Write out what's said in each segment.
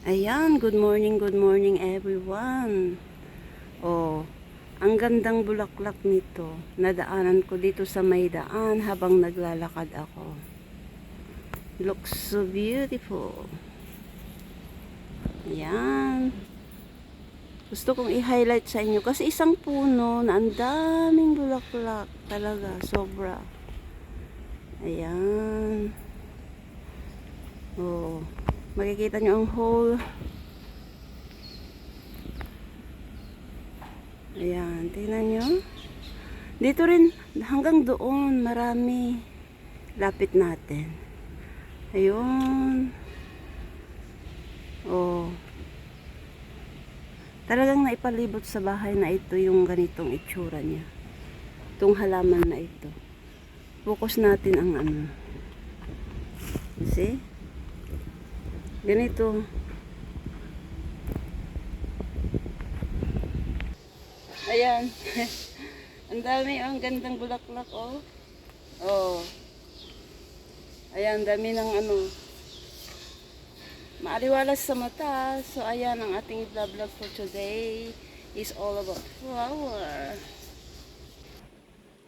Ayan, good morning everyone. Oh, ang gandang bulaklak nito. Nadaanan ko dito sa may daan habang naglalakad ako. Looks so beautiful. Ayan. Gusto kong i-highlight sa inyo kasi isang puno na ang daming bulaklak. Talaga, sobra. Ayan. Oh, makikita nyo ang whole. Ayan, tingnan nyo. Dito rin, hanggang doon, marami. Lapit natin. Ayun. Oh. Talagang naipalibot sa bahay na ito yung ganitong itsura niya. Itong halaman na ito. Focus natin ang ano. See? Ganito. Ayan. Ang dami, ang gandang bulaklak, oh. Oh. Ayan, dami ng ano. Maaliwalas sa mata. So, ayan, ang ating vlog for today is all about flower.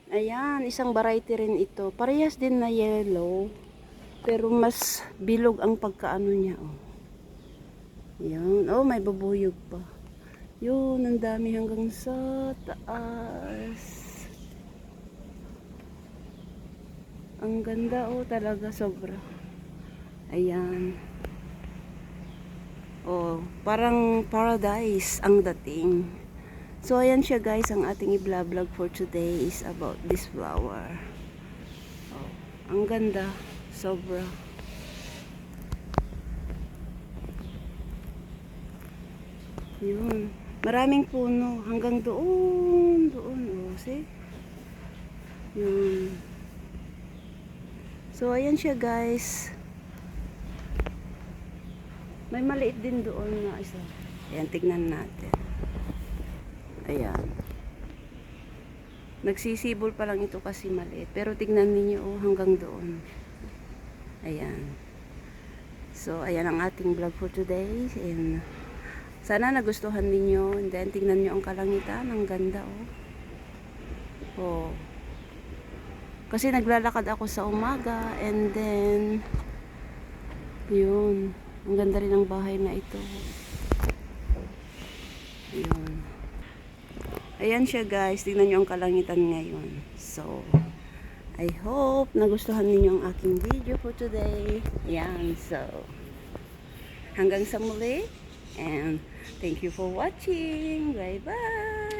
Ayan, isang variety rin ito. Parehas din na yellow. Pero mas bilog ang pagkaano niya, oh. Ayan. Oh, may babuyog pa. Yun, ang dami hanggang sa taas. Ang ganda, oh, talaga sobra. Ayan. Oh, parang paradise ang dating. So, ayan siya guys, ang ating i-vlog for today is about this flower. Oh, ang ganda, sobra. Yun. Maraming puno hanggang doon, oh, see? Yun. So, ayan siya guys. May maliit din doon na isa. Ayan, tignan natin. Ayan. Nagsisibol pa lang ito kasi maliit. Pero tignan niyo, oh, hanggang doon. Ayan. So, ayan ang ating vlog for today. And sana nagustuhan ninyo. And then, tignan nyo ang kalangitan. Ang ganda, oh. Oh. Kasi naglalakad ako sa umaga. And then, yun. Ang ganda rin ng bahay na ito. Yun. Ayan siya guys. Tignan nyo ang kalangitan ngayon. So, I hope nagustuhan ninyo ang aking video for today. Ayan. So, hanggang sa muli. And thank you for watching. Bye bye.